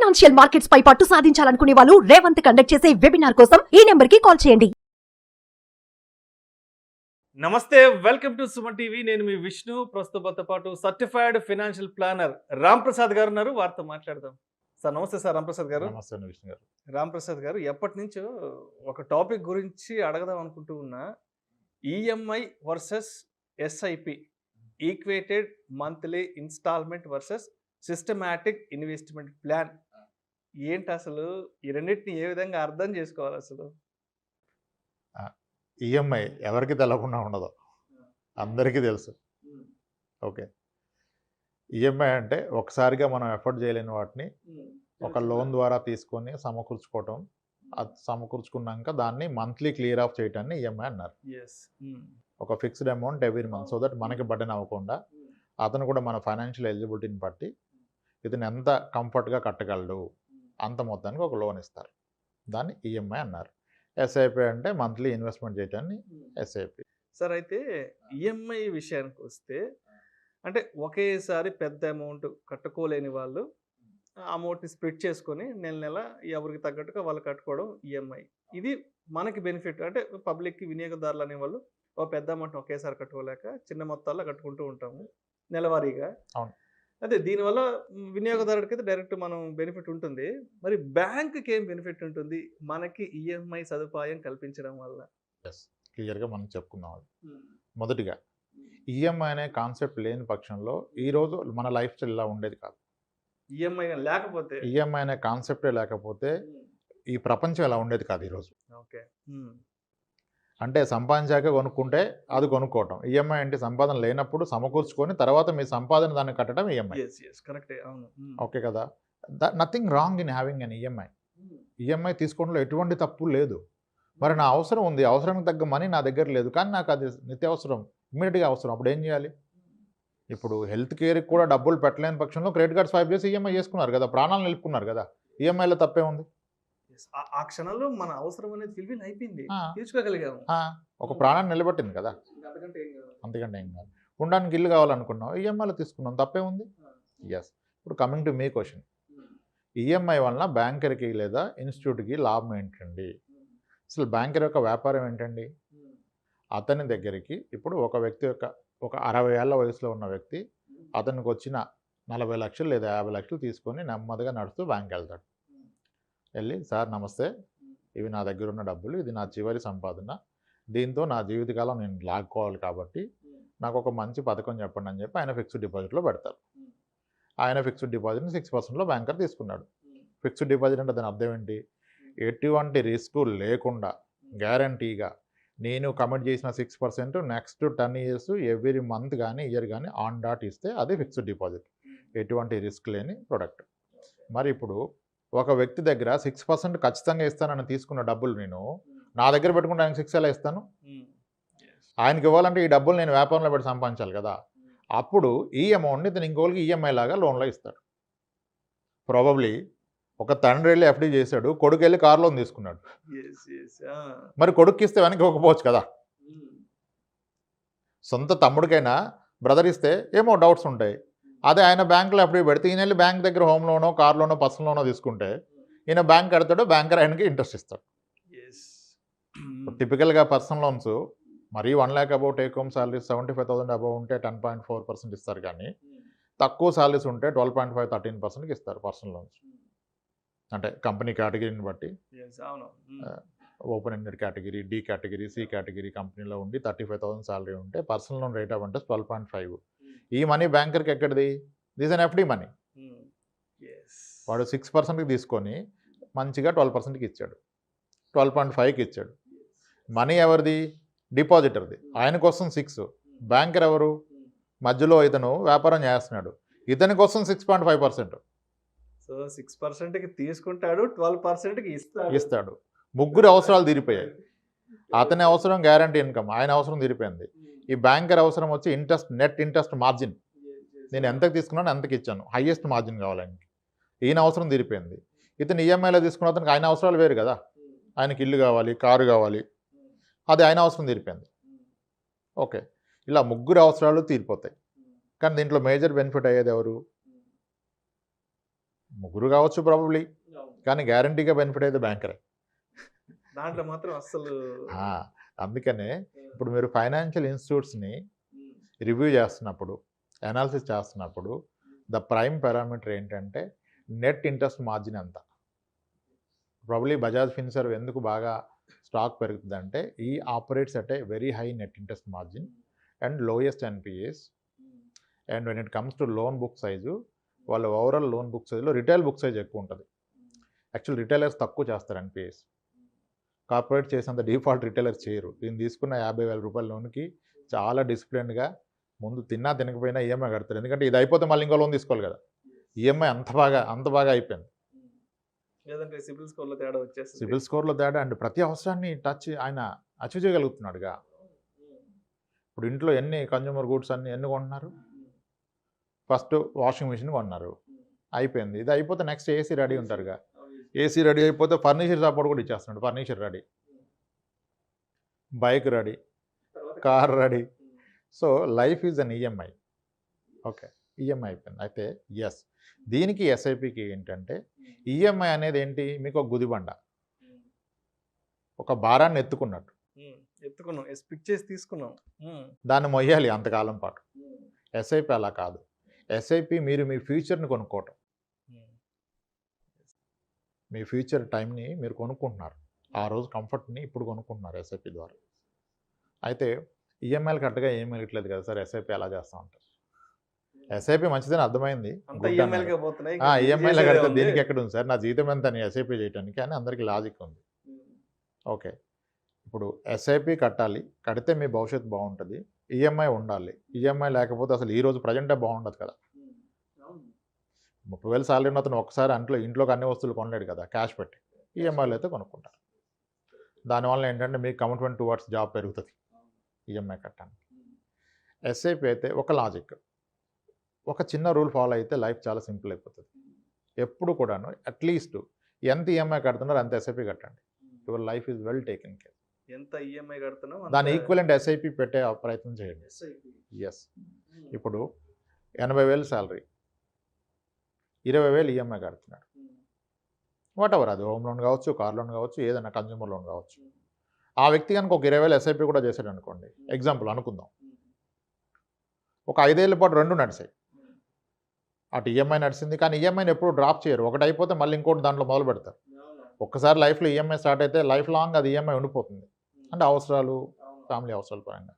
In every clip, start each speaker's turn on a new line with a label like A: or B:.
A: Financial markets పై పట్టు సాధించాలనుకునే వాళ్ళు Revanth conduct చేసే వెబినార్ కోసం ఈ నెంబర్ కి కాల్ చేయండి.
B: నమస్తే, వెల్కమ్ టు సుమన్ టీవీ. నేను మీ విష్ణు. ప్రస్తుతంతో పాటు certified financial planner Ram Prasad గారు ఉన్నారు. వారితో మాట్లాడదాం. సార్ నమస్తే. సార్ రామ్ ప్రసాద్ గారు.
C: నమస్తే విష్ణు గారు.
B: రామ్ ప్రసాద్ గారు, ఎప్పటి నుంచో ఒక టాపిక్ గురించి అడగదాం అనుకుంటూ ఉన్నా. EMI versus SIP, equated monthly instalment versus systematic investment plan. ఏంటి అసలు ఈ రెండింటిని ఏ విధంగా అర్థం చేసుకోవాలి అసలు?
C: ఈఎంఐ ఎవరికి తెలవకుండా ఉండదు, అందరికీ తెలుసు. ఓకే, ఈఎంఐ అంటే ఒకసారిగా మనం ఎఫర్ట్ చేయలేని వాటిని ఒక లోన్ ద్వారా తీసుకొని సమకూర్చుకోవటం, అది సమకూర్చుకున్నాక దాన్ని మంత్లీ క్లియర్ ఆఫ్ చేయటాన్ని ఈఎంఐ అన్నారు. ఒక fixed amount every month, so that మనకి బర్డెన్ అవ్వకుండా అతను కూడా మన ఫైనాన్షియల్ ఎలిజిబిలిటీని బట్టి ఇతను ఎంత కంఫర్ట్గా కట్టగలడు అంత మొత్తానికి ఒక లోన్ ఇస్తారు. దాన్ని ఈఎంఐ అన్నారు. ఎస్ఐపి అంటే మంత్లీ ఇన్వెస్ట్మెంట్ చేయటాన్ని ఎస్ఐపి.
B: సార్, అయితే ఈఎంఐ విషయానికి వస్తే, అంటే ఒకేసారి పెద్ద అమౌంట్ కట్టుకోలేని వాళ్ళు అమౌంట్ని స్ప్లిట్ చేసుకొని నెల నెల ఎవరికి తగ్గట్టుగా వాళ్ళు కట్టుకోవడం ఈఎంఐ. ఇది మనకి బెనిఫిట్. అంటే పబ్లిక్కి, వినియోగదారులు అనేవాళ్ళు ఒక పెద్ద అమౌంట్ ఒకేసారి కట్టుకోలేక చిన్న మొత్తాల్లో కట్టుకుంటూ ఉంటాము నెలవారీగా.
C: అవును.
B: అదే దీనివల్ల వినియోగదారుడికి అయితే డైరెక్ట్ మనం బెనిఫిట్ ఉంటుంది. మరి బ్యాంకుకి ఏం బెనిఫిట్ ఉంటుంది మనకి ఈఎంఐ సదుపాయం కల్పించడం వల్ల?
C: క్లియర్గా మనం చెప్పుకుందాం. అది మొదటిగా ఈఎంఐ అనే కాన్సెప్ట్ లేని పక్షంలో ఈరోజు మన లైఫ్ స్టైల్ ఇలా ఉండేది కాదు. ఈఎంఐ అనే కాన్సెప్టే లేకపోతే ఈ ప్రపంచం ఇలా ఉండేది కాదు ఈరోజు.
B: ఓకే,
C: అంటే సంపాదించాక కొనుక్కుంటే అది కొనుక్కోవటం. ఈఎంఐ అంటే సంపాదన లేనప్పుడు సమకూర్చుకొని తర్వాత మీ సంపాదన దాన్ని కట్టడం ఈఎంఐ. ఓకే కదా, nothing wrong in having an EMI. EMI తీసుకోవడంలో ఎటువంటి తప్పు లేదు. మరి నా అవసరం ఉంది, అవసరానికి తగ్గ మనీ నా దగ్గర లేదు, కానీ నాకు అది నిత్యావసరం, ఇమ్మీడియట్గా అవసరం. అప్పుడు ఏం చేయాలి? ఇప్పుడు హెల్త్ కేర్కి కూడా డబ్బులు పెట్టలేని పక్షంలో క్రెడిట్ కార్డ్ స్వైప్ చేసి ఈఎంఐ చేసుకున్నారు కదా, ప్రాణాలు నిలుపుకున్నారు కదా. ఈఎంఐలో తప్పే ఉంది?
B: ఆ క్షణంలో మన అవసరం అనేది ఫిల్ఫిల్ అయిపోయింది, తీర్చుకోగలిగాము.
C: ఒక ప్రాణాన్ని నిలబెట్టింది కదా, అంతకంటే ఏం కాదు. ఉండడానికి ఇల్లు కావాలనుకున్నాం, ఈఎంఐలో తీసుకున్నాం, తప్పే ఉంది? ఎస్. ఇప్పుడు coming to me question, EMI వలన బ్యాంకర్కి లేదా ఇన్స్టిట్యూట్కి లాభం ఏంటండి? అసలు బ్యాంకర్ యొక్క వ్యాపారం ఏంటండి? అతని దగ్గరికి ఇప్పుడు ఒక వ్యక్తి యొక్క ఒక 60 ఏళ్ల వయసులో ఉన్న వ్యక్తి అతనికి వచ్చిన 40 లక్షలు లేదా 50 లక్షలు తీసుకొని నెమ్మదిగా నడుస్తూ బ్యాంక్కి వెళ్తాడు. వెళ్ళి, సార్ నమస్తే, ఇవి నా దగ్గర ఉన్న డబ్బులు, ఇది నా చివరి సంపాదన, దీంతో నా జీవితకాలం నేను లాక్కోవాలి కాబట్టి నాకు ఒక మంచి పథకం చెప్పండి అని చెప్పి ఆయన ఫిక్స్డ్ డిపాజిట్లో పెడతారు. ఆయన ఫిక్స్డ్ డిపాజిట్ని 6%లో బ్యాంకర్ తీసుకున్నాడు. ఫిక్స్డ్ డిపాజిట్ అంటే దాని అర్థం ఏంటి? ఎటువంటి రిస్క్ లేకుండా గ్యారంటీగా నేను కమిట్ చేసిన 6% నెక్స్ట్ 10 ఇయర్స్ ఎవ్రీ మంత్ కానీ ఇయర్ కానీ ఆన్ డాట్ ఇస్తే అది ఫిక్స్డ్ డిపాజిట్, ఎటువంటి రిస్క్ లేని ప్రొడక్ట్. మరి ఇప్పుడు ఒక వ్యక్తి దగ్గర 6% ఖచ్చితంగా ఇస్తానని తీసుకున్న డబ్బులు నేను నా దగ్గర పెట్టుకుంటే ఆయనకు 6 ఎలా ఇస్తాను? ఆయనకి ఇవ్వాలంటే ఈ డబ్బులు నేను వ్యాపారంలో పెట్టి సంపాదించాలి కదా. అప్పుడు ఈ అమౌంట్ని ఇతను ఇంకోళ్ళకి ఈఎంఐ లాగా లోన్లో ఇస్తాడు. ప్రాబబ్లీ ఒక తండ్రి వెళ్ళి ఎఫ్డీ చేశాడు, కొడుకు వెళ్ళి కార్ లోన్ తీసుకున్నాడు. మరి కొడుకు ఇస్తే వెనక్కి ఇవ్వకపోవచ్చు కదా. సొంత తమ్ముడికైనా బ్రదర్ ఇస్తే ఏమో డౌట్స్ ఉంటాయి. అదే ఆయన బ్యాంకులో ఎఫ్డీ పెడితే ఈయన వెళ్ళి బ్యాంక్ దగ్గర హోమ్ లోనో, కార్ లోనో, పర్సనల్ లోనో తీసుకుంటే ఈయన బ్యాంక్ కడతాడు, బ్యాంకర్ ఆయనకి ఇంట్రెస్ట్ ఇస్తాడు. టిపికల్గా పర్సనల్ లోన్స్ మరీ 1 lakh above take home salaries 75,000 above ఉంటే 10.4% ఇస్తారు, కానీ తక్కువ సాలరీస్ ఉంటే 12.5-13%కి ఇస్తారు పర్సనల్ లోన్స్. అంటే కంపెనీ కేటగిరీని బట్టి open ended category, D category, C category కంపెనీలో ఉండి 35,000 సాలరీ ఉంటే personal loan rate of interest 12.5. ఈ మనీ బ్యాంకర్కి ఎక్కడిది? This on FD money. వాడు 6%కి తీసుకొని మంచిగా 12%కి ఇచ్చాడు, 12.5కి ఇచ్చాడు. మనీ ఎవరిది? డిపాజిటర్ది. ఆయన కోసం 6, బ్యాంకర్ ఎవరు? మధ్యలో ఇతను వ్యాపారం చేస్తున్నాడు, ఇతని కోసం 6.5%.
B: సో 6%కి తీసుకుంటాడు, 12%కి ఇస్తాడు.
C: ముగ్గురు అవసరాలు తీరిపోయాయి. అతని అవసరం గ్యారంటీ ఇన్కమ్, ఆయన అవసరం తీరిపోయింది. ఈ బ్యాంకర్ అవసరం వచ్చి ఇంట్రెస్ట్, నెట్ ఇంట్రెస్ట్ మార్జిన్, నేను ఎంతకు తీసుకున్నాను ఎంతకి ఇచ్చాను, హైయెస్ట్ మార్జిన్ కావాలి ఆయనకి. ఈయన అవసరం తీరిపోయింది. ఇతను ఈఎంఐలో తీసుకున్న అతనికి ఆయన అవసరాలు వేరు కదా. ఆయనకి ఇల్లు కావాలి, కారు కావాలి, అది ఆయన అవసరం తీరిపోయింది. ఓకే, ఇలా ముగ్గురు అవసరాలు తీరిపోతాయి. కానీ దీంట్లో మేజర్ బెనిఫిట్ అయ్యేది ఎవరు? ముగ్గురు కావచ్చు ప్రాబబ్లీ, కానీ గ్యారంటీగా బెనిఫిట్ అయితే బ్యాంకరే.
B: దాంట్లో మాత్రం అస్సలు
C: అందుకనే ఇప్పుడు మీరు ఫైనాన్షియల్ ఇన్స్టిట్యూట్స్ని రివ్యూ చేస్తున్నప్పుడు, అనాలిసిస్ చేస్తున్నప్పుడు ద ప్రైమ్ పారామీటర్ ఏంటంటే నెట్ ఇంట్రెస్ట్ మార్జిన్ ఎంత. ప్రాబ్లీ బజాజ్ ఫిన్సర్వ్ ఎందుకు బాగా స్టాక్ పెరుగుతుందంటే ఈ operates at a very high net interest margin and lowest NPAs. And when it comes to loan book size, వాళ్ళ ఓవరాల్ లోన్ బుక్ సైజులో retail book size ఎక్కువ ఉంటుంది. Actual retailers తక్కువ చేస్తారు ఎన్పిఎస్, కార్పొరేట్ చేసేంత డిఫాల్ట్ రిటైలర్స్ చేయరు. దీన్ని తీసుకున్న 50,000 రూపాయల లోన్కి చాలా డిసిప్లిన్గా ముందు తిన్నా తినకపోయినా ఈఎంఐ కడతారు. ఎందుకంటే ఇది అయిపోతే మళ్ళీ ఇంకో లోన్ తీసుకోవాలి కదా. ఈఎంఐ అంత బాగా అయిపోయింది.
B: లేదంటే సిబిల్ స్కోర్లో తేడా వచ్చేస్తుంది.
C: సిబిల్ స్కోర్లో తేడా అండ్ ప్రతి అవసరాన్ని ఆయన అచీవ్ చేయగలుగుతున్నాడుగా. ఇప్పుడు ఇంట్లో ఎన్ని కన్జ్యూమర్ గూడ్స్ ఎన్ని కొంటున్నారు? ఫస్ట్ వాషింగ్ మిషన్ కొన్నారు, అయిపోయింది. ఇది అయిపోతే నెక్స్ట్ ఏసీ రెడీ ఉంటారుగా. ఏసీ రెడీ అయిపోతే ఫర్నిచర్ సపోర్ట్ కూడా ఇచ్చేస్తున్నాడు. Furniture ready, bike ready, car ready. So life is on EMI. Okay, EMI అయిపోయింది. అయితే ఎస్, దీనికి ఎస్ఐపికి ఏంటంటే ఈఎంఐ అనేది ఏంటి, మీకు ఒక గుదిబండ, ఒక భారాన్ని ఎత్తుకున్నట్టు.
B: ఎత్తుకున్నాం, పిక్ చేసి తీసుకున్నాం,
C: దాన్ని మొయ్యాలి అంతకాలం పాటు. ఎస్ఐపి అలా కాదు. ఎస్ఐపి మీరు మీ ఫ్యూచర్ని కొనుక్కోవటం, మీ ఫ్యూచర్ టైంని మీరు కొనుక్కుంటున్నారు. ఆ రోజు కంఫర్ట్ని ఇప్పుడు కొనుక్కుంటున్నారు ఎస్ఐపి ద్వారా. అయితే ఈఎంఐలు కరెక్ట్గా ఏం వెళ్ళట్లేదు కదా సార్, ఎస్ఐపి ఎలా చేస్తూ ఉంటారు. ఎస్ఐపి మంచిదని అర్థమైంది, ఈఎంఐలో కడితే దీనికి ఎక్కడ ఉంది సార్, నా జీతం ఎంత అని ఎస్ఐపి చేయడానికి అని అందరికీ లాజిక్ ఉంది. ఓకే, ఇప్పుడు ఎస్ఐపి కట్టాలి, కడితే మీ భవిష్యత్తు బాగుంటుంది. ఈఎంఐ ఉండాలి, ఈఎంఐ లేకపోతే అసలు ఈ రోజు ప్రజెంటే బాగుండదు కదా. 30,000 సాలరీ ఉన్న అతను ఒకసారి ఇంట్లోకి అన్ని వస్తువులు కొనలేడు కదా క్యాష్ పెట్టి. ఈఎంఐలు అయితే కొనుక్కుంటారు. దానివల్ల ఏంటంటే మీకు కమిట్మెంట్ టువర్డ్స్ జాబ్ పెరుగుతుంది ఈఎంఐ కట్టడానికి. ఎస్ఐపి అయితే ఒక లాజిక్, ఒక చిన్న రూల్ ఫాలో అయితే లైఫ్ చాలా సింపుల్ అయిపోతుంది. ఎప్పుడు కూడాను అట్లీస్ట్ ఎంత ఈఎంఐ కడుతున్నారో అంత ఎస్ఐపి కట్టండి. Your life is well taken care.
B: ఎంత ఈఎంఐ కడుతున్నాం
C: దాని ఈక్వలెంట్ ఎస్ఐపి పెట్టే ప్రయత్నం చేయండి. ఎస్, ఇప్పుడు 80,000 శాలరీ, 20,000 ఈఎంఐ కడుతున్నాడు. వాట్ ఎవర్, అది హోమ్ లోన్ కావచ్చు, కార్ లోన్ కావచ్చు, ఏదైనా కన్జ్యూమర్ లోన్ కావచ్చు. ఆ వ్యక్తి కనుక ఒక 20,000 ఎస్ఐపి కూడా చేశాడు అనుకోండి, ఎగ్జాంపుల్ అనుకుందాం. ఒక 5 ఏళ్ల పాటు రెండు నడిచాయి. అటు ఈఎంఐ నడిచింది, కానీ ఈఎంఐని ఎప్పుడు డ్రాప్ చేయరు. ఒకటి అయిపోతే మళ్ళీ ఇంకోటి దాంట్లో మొదలు పెడతారు. ఒక్కసారి లైఫ్లో ఈఎంఐ స్టార్ట్ అయితే లైఫ్ లాంగ్ అది ఈఎంఐ ఉండిపోతుంది. అంటే అవసరాలు, ఫ్యామిలీ అవసరాల పరంగా.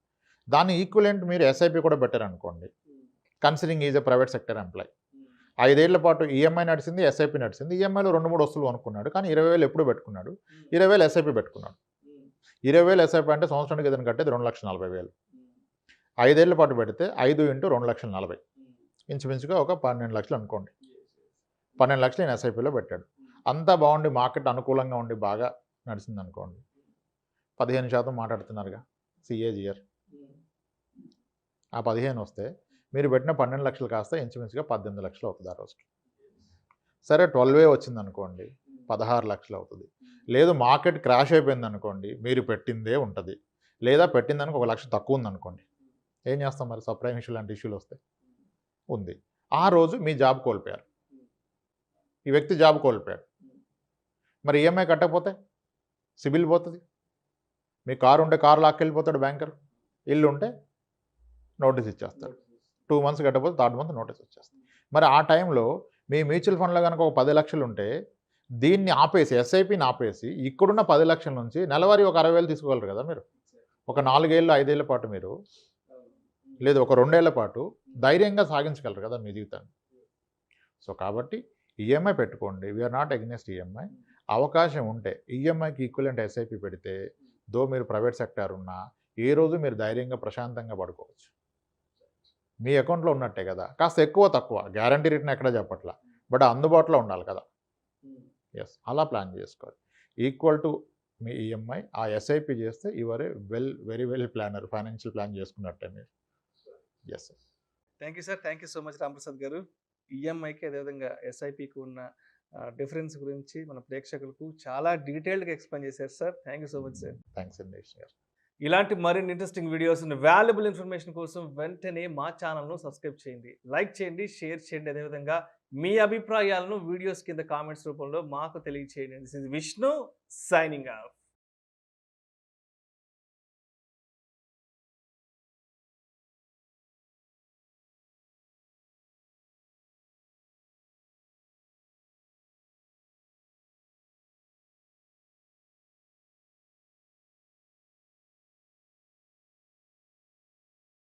C: దాన్ని ఈక్వలెంట్ మీరు ఎస్ఐపి కూడా పెట్టారనుకోండి, considering is a private sector employee. 5 ఏళ్ల పాటు ఈఎంఐ నడిచింది, ఎస్ఐపి నడిచింది. ఈఎంఐలో 2-3 వస్తువులు అనుకున్నాడు, కానీ 20,000 ఎప్పుడు పెట్టుకున్నాడు, 20,000 ఎస్ఐపి పెట్టుకున్నాడు. 20,000 ఎస్ఐపి అంటే సంవత్సరానికి ఏదైనా కట్టేది 2,40,000. 5 ఏళ్ల పాటు పెడితే 5 × 2,40,000, ఇంచుమించుగా ఒక 12 లక్షలు అనుకోండి. 12 లక్షలు నేను ఎస్ఐపిలో పెట్టాడు. అంతా బాగుండి మార్కెట్ అనుకూలంగా ఉండి బాగా నడిచింది అనుకోండి, 15% మాట్లాడుతున్నారుగా సిఏజిఆర్. ఆ 15 వస్తే మీరు పెట్టిన 12 లక్షలు కాస్త ఇంచుమించుగా 18 లక్షలు అవుతుంది ఆ రోజుకి. సరే 12 వచ్చింది అనుకోండి, 16 లక్షలు అవుతుంది. లేదు మార్కెట్ క్రాష్ అయిపోయింది అనుకోండి, మీరు పెట్టిందే ఉంటుంది. లేదా పెట్టిందానికి 1 లక్ష తక్కువ ఉందనుకోండి, ఏం చేస్తాం మరి, సప్రైమ్ ఇష్యూ లాంటి ఇష్యూలు వస్తే ఉంది. ఆ రోజు మీ జాబ్ కోల్పోయారు, ఈ వ్యక్తి జాబ్ కోల్పోయాడు. మరి ఈఎంఐ కట్టకపోతే సిబిల్ పోతుంది. మీ కారు ఉంటే కారు లాక్కెళ్ళిపోతాడు బ్యాంకర్, ఇల్లు ఉంటే నోటీస్ ఇచ్చేస్తాడు. 2 మంత్స్ కట్టకపోతే 3rd మంత్ నోటీస్ వచ్చేస్తుంది. మరి ఆ టైంలో మీ మ్యూచువల్ ఫండ్లో కనుక ఒక 10 లక్షలు ఉంటే దీన్ని ఆపేసి, ఎస్ఐపిని ఆపేసి, ఇక్కడున్న 10 లక్షల నుంచి నెలవారీ ఒక 60,000 తీసుకోగలరు కదా మీరు. ఒక 4 ఏళ్ళు 5 ఏళ్ల పాటు మీరు, లేదు ఒక 2 ఏళ్ల పాటు ధైర్యంగా సాగించగలరు కదా మీ జీవితాన్ని. సో కాబట్టి ఈఎంఐ పెట్టుకోండి, వీఆర్ నాట్ అగెన్స్ట్ ఈఎంఐ. అవకాశం ఉంటే ఈఎంఐకి ఈక్వలెంట్ ఎస్ఐపి పెడితే, దో మీరు ప్రైవేట్ సెక్టార్ ఉన్నా ఏ రోజు మీరు ధైర్యంగా ప్రశాంతంగా పడుకోవచ్చు. మీ అకౌంట్లో ఉన్నట్టే కదా, కాస్త ఎక్కువ తక్కువ గ్యారంటీ రిటర్న్ ఎక్కడ చెప్పట్లా, బట్ అందుబాటులో ఉండాలి కదా. ఎస్, అలా ప్లాన్ చేసుకోవాలి. ఈక్వల్ టు మీ ఈఎంఐ, ఆ ఎస్ఐపి చేస్తే your very well planner, financial plan చేసుకున్నట్టే మీరు. Yes sir.
B: Thank you sir, thank you so much Ramprasad garu. ఈఎంఐకి అదేవిధంగా ఎస్ఐపికి ఉన్న డిఫరెన్స్ గురించి మన ప్రేక్షకులకు చాలా డీటెయిల్డ్గా ఎక్స్ప్లెయిన్ చేశారు sir. Thank you so much sir.
C: Thanks అండి గారు.
B: ఇలాంటి మరిన్ని ఇంట్రెస్టింగ్ వీడియోస్, వాల్యుబుల్ ఇన్ఫర్మేషన్ కోసం వెంటనే మా ఛానల్ను సబ్స్క్రైబ్ చేయండి, లైక్ చేయండి, షేర్ చేయండి. అదేవిధంగా మీ అభిప్రాయాలను వీడియోస్ కింద కామెంట్స్ రూపంలో మాకు తెలియచేయండి. This is Vishnu signing off.